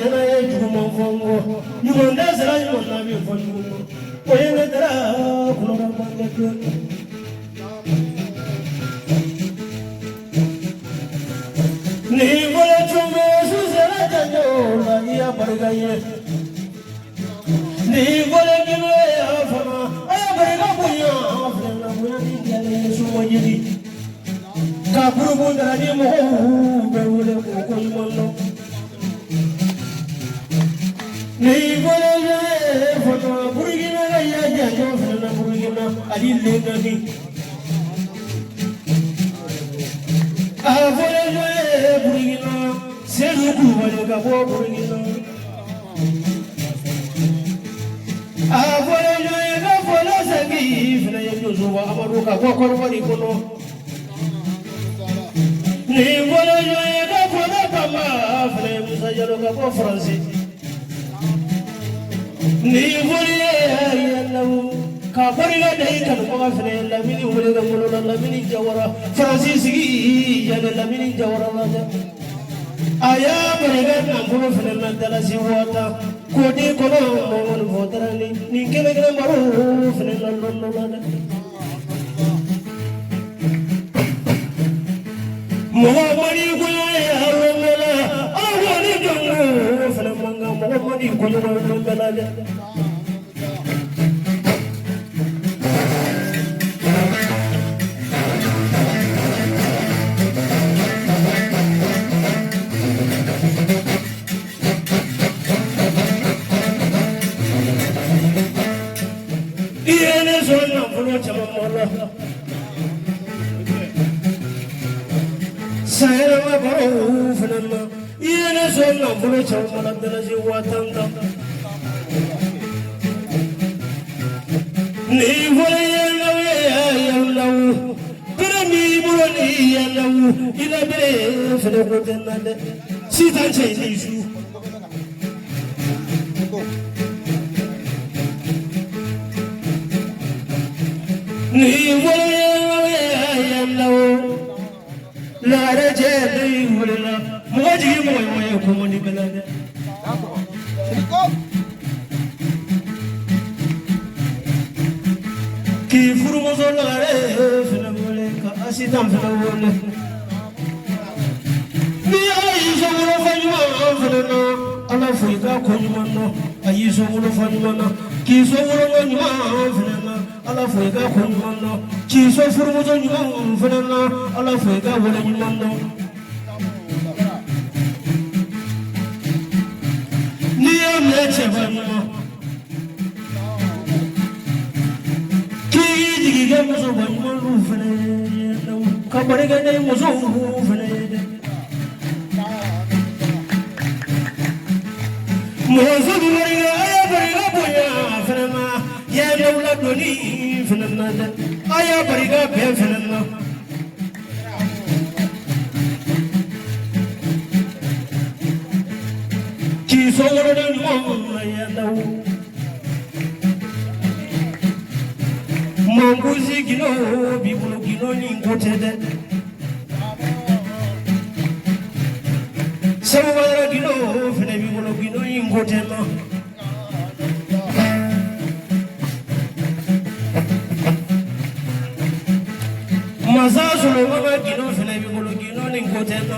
yana ye juguman fongo ɲuman tɛ sira ɲuman na bi fɔ juguman o ye ne tɛra kulɔra bange to ni bolo tungo su sera janjo la i ya barika ye ni bolo kilo ya fama a ya barika bonya filɛ na bonya ni kɛlɛ sumo ɲini ka burubu dara ni mɔgɔw bɛ wele ko ɲuman dɔn ni bolo ye fɔtɔ burukina ka ya janjo filɛ na burukina ali lengani a fɔle ye burukina sedu kulubali ka bɔ burukina a fɔle ye ka fɔle sɛgi filɛ ye josuba amadu ka bɔ kɔrɔbɔli kɔnɔ ni bolo ye ka fɔle bama filɛ ye musa jalo ka bɔ faransi ni bolo ye yɛlɛw ka barika da i kanubaga filɛ lamini wele ka ngolo la lamini jawara faransi sigi yɛlɛ lamini jawara la dɛ a y'a barika nafolo filɛ na dalasi wata ko di kɔnɔ mɔgɔni fɔ dara ni kelen baro filɛ na lɔndɔ la dɛ mɔgɔ mandi kɔɲɔ ye hɔrɔnmɛ la aw wani jɔnko filɛ man kan mɔgɔ mandi kɔɲɔ lɔndɔ la dɛ Sayama baro fenama yene sonna bolo chawala dalaji watanda ni vole yalawe yalawu pirami bolo ni yalawu ila bere fene ko tenade sitan chay ni su ni vole yalawe yalawu la rejeli wala moji moyo ko moni belade ki furu mo so la re fina wala ka asitam fina wala ni ayi so wala fanyuma fina ala fuika ko nyuma no ayi so wala fanyuma ki so wala nyuma fina ala fuika ko nyuma no ki so furu mo so nyuma fina ala fuika wala nyuma no ni ameche fanyuma ki digi ga mo so fanyuma lu fina ka bare ga ne mo so fina mo so bare ga boya fina ya dawla doni fina aya bare ga be fina ki so wala dan mo ya daw monguzi gino bibulu gino ni ngotede sawara gino fina bibulu gino ni ngotema mazazo lo mama gino fina bibulu gino ni ngotema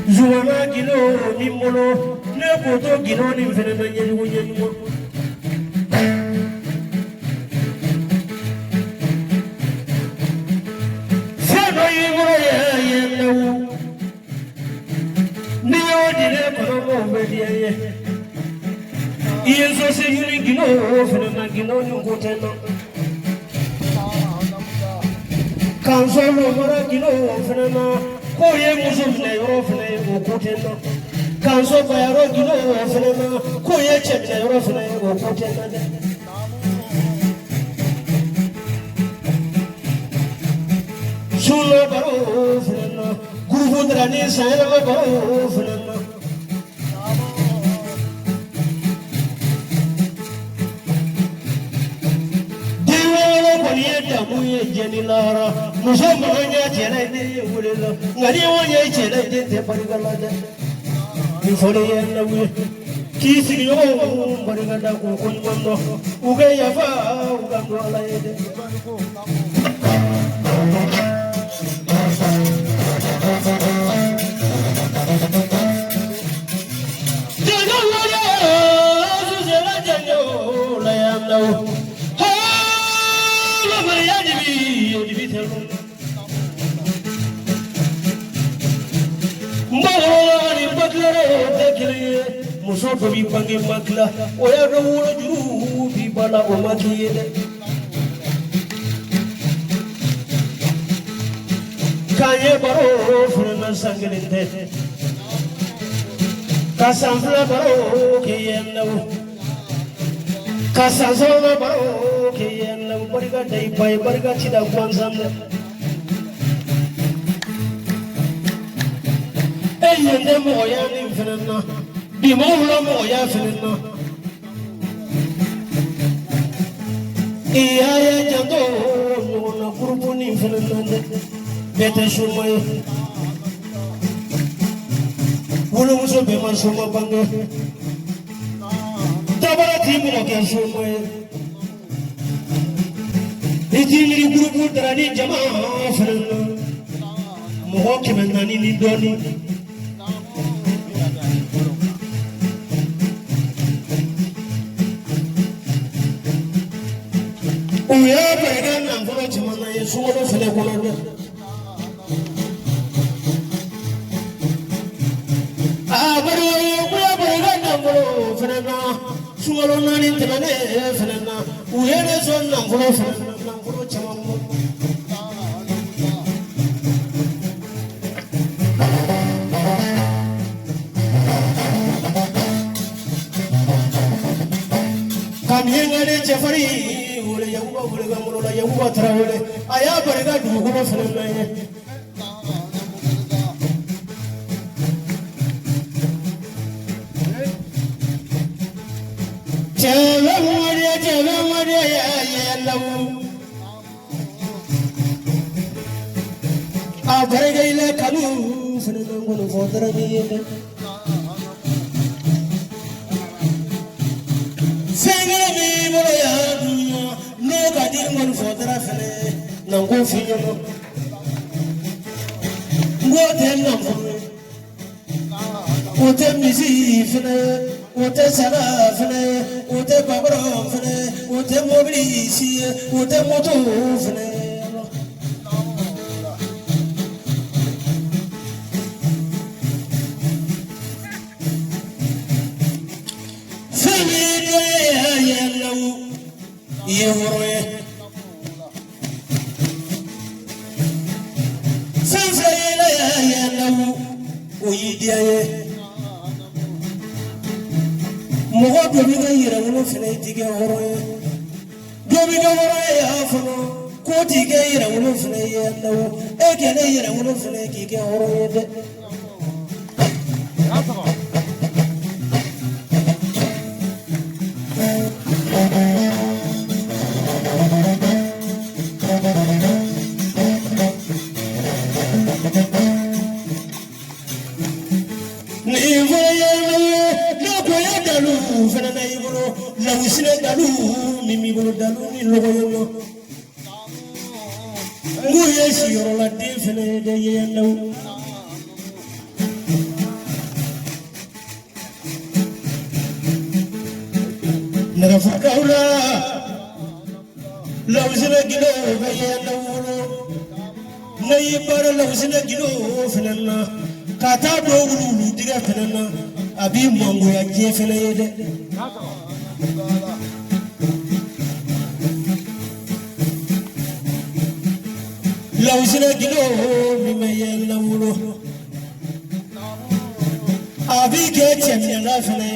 zuwana gino ni molo ne koto gino ni fina na nyenyugo nyenyugo seno yimuro ye yelewu ni yodire kono mo bediye iye so se yuni gino fina na gino ni ngoteno kanso lo mara gino fina na ko ye muso fina yoro fina o koteno kanso bayaro gino fina na ko ye chemina yoro fina o koteno sulo baro fina na guru drani sayra baro fina na diwo ko ye damu ye jeni lara muso manya jela de wulila ngari wanya jela de te barigala de ni fole ye na wi kisi yo barigala ko kun gondo uge ya fa uga do ala ye de jeno wala zuzela jeno la ya no Mawani baklare dekle muso bi bangi makla oya rawul juru bi bala o makiyede kaye baro furna sangelinde kasanfla baro kiyenda kasanzola baro kiyenda bariga dai pai bariga chida kwanzamda yende moya ni fenna bi mola moya fenna iya ya jando na kurbu ni fenna bete shumay wulu muso be man shuma bange tabara timu ke shumay itini kurbu drani jama fenna mo ke menani ni doni uya berga na folo chimana ye suwodo fele kono abaro uya berga na folo fele na suwodo nani tebane fele na uya ne son na folo fele na folo chimana kamiyenga de chafari Yahuwa Traore, aya barega dugulo fenna ye Chela Maria ya lawu a barega ile kanu fenna ngono fodara biye Sengere mi bolo ya Nega dingon fodra fene nango fiyo ngote nango ote misi fene ote sara fene ote babro fene ote mobilisi ote moto fene Yehoroye Sansayela ya nawu oyidiaye Moho dobiga yira wono fene tige horoye Dobiga horoye ya fono ko tige yira wono fene ya nawu ekele yira wono fene tige horoye de Mimi bolo dalu ni logoyo nguye siyoro la defene de yelaw naga fakawla lawzina gilo yelaw nayi bar lawzina gilo fenna kata dogulu diga fenna abi mongo ya jefene de Lawzina gilo mimeye lawulo abige chemya lafne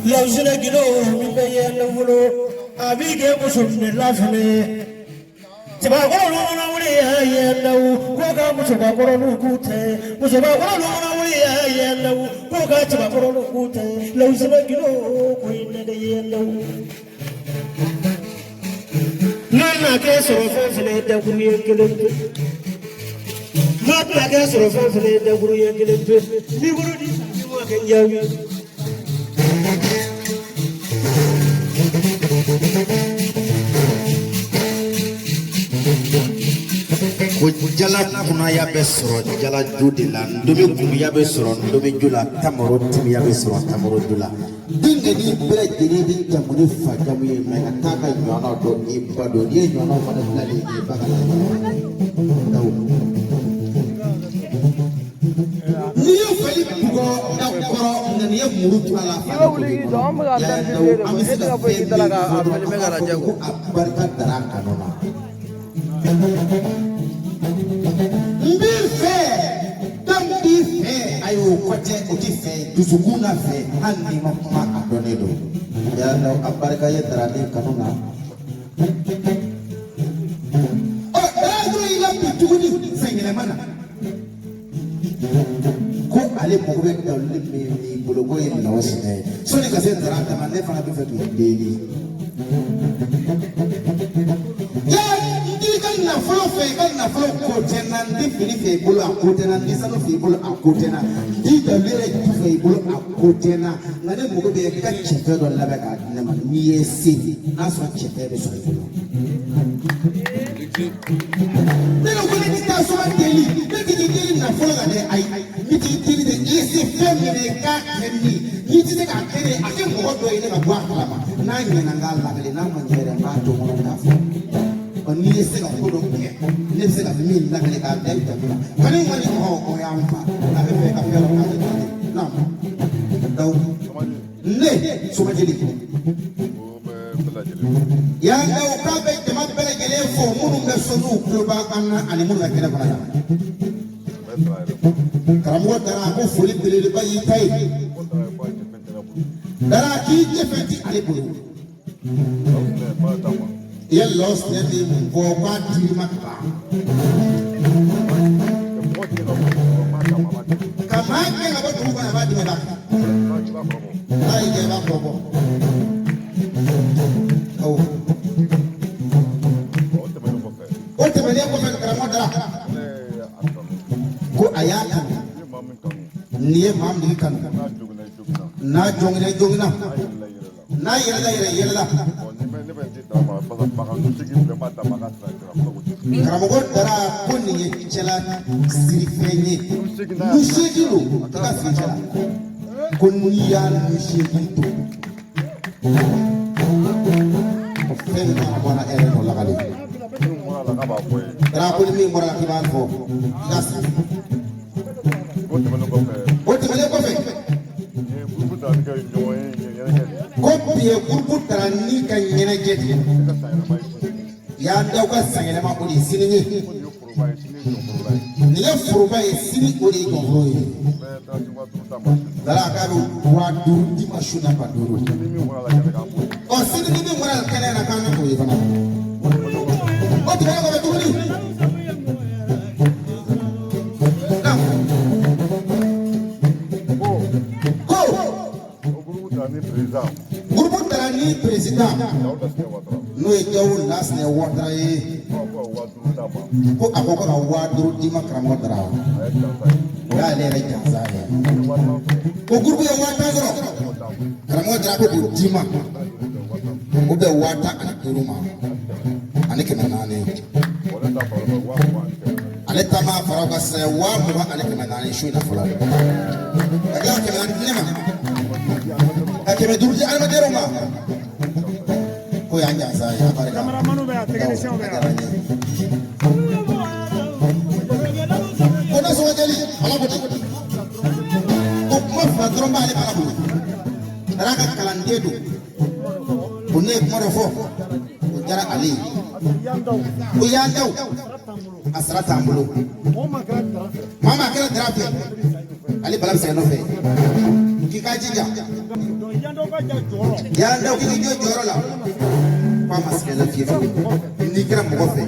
Lawzina gilo mimeye lawulo abige musumne lafne Tiba golo na wuli ya lawu koga musuba golo kute musuba golo na wuli ya lawu koga tiba golo kute Lawzina gilo ko inne de ya lawu Nana ke soro fele da guru ye kelen pe. Nana ke soro fele da guru ye kelen pe. Ni guru di mo ke njawi. Ko jala kuna ya be soro jala judila ndobe kuma ya be soro ndobe jula tamaro timi ya be soro tamaro jula dinga ni bere jini din tamuni fa jamu ye me ataka nyona do ni bado ni nyona fa da lali ni bagala daw ni yo fali ko da koro ni ye murutu ala fa ko wuli do am ga tan de do e da ko ki talaga apale me gara jago barka dara kanona Mbife, tambife, ayo kote utife, dusukuna fe, handi makuma adonedo. Ya no abarika ye terani kanuna. Oh, dadu ila pituni sengene mana. Ko ale mokube dawli mi bologo ye nawasine. So ni kase terani mane fana bife tu deli. Na folo fe na folo ko tena ndi fini fe bolo akotena ndi sano fe bolo akotena ndi dalere fe bolo akotena na de mugo be ka chefe do labe ka na ma ni yesi na so chefe be so bolo de no ko ni ta so deli de ti deli na folo ga de ai mi ti deli de yesi fe me ne ka kemi ni ti de ka kere ake mugo do ine ka bwa kala ma na nyina ngala ga na ma nyere ma to mo na fo ni se ka ko don ke ni se ka mi la ke ka da ta ba ni wani ko ya mfa na be be ka fe la ka na daw ne so ma jeli ya daw ka be de ma be gele fo munu be so nu ko ba kan ani mun la ke ba na karamo dara ko foli bele ba yi tai dara ki je feti ale bulu ye lost the go kwa dirima kama ke na bodu ko na ba di ba ai ke ba ko oh o te mele ko ka mo dara ko ayata ni mam ni kan na jongna na yela Karamogo dara koni ye chela sirifenye mushigilu tika sichela koni ya mushigilu ofeni na bwana ere no lagali dara koni mi mora kiban fo gasi otimele ko fe kopi ye groupe trani ka nyene jeti ya dauka sangene ma ko di sini ni ye furuba ye sini ko di gofro ye dala ka do wa duru di mashuna pa duru o sini ni bi mora kala na kana ko ye bana o ti ko be duru Groupe Trani président no e jawu las ne watra ye ko akoko na wadru di makramo dra ya le re tanzania ko groupe ya wata zoro kramo dra ko dima ko be wata an turuma anike nane ale tama fara ka se wa mo anike nane shu na fara ya ke nane ma akeme durji alma deroma ko ya nyanza ya baraka cameraman be technicien be ona so jeli ala boti ko ma fa droma ale ala boti raka kalandedo kunne moro fo ko jara ali ko ya daw asrata ambulo mama kala drape ali balam se no fe kikajija yanda ko joro la pa maskela fifu ni kira mo fe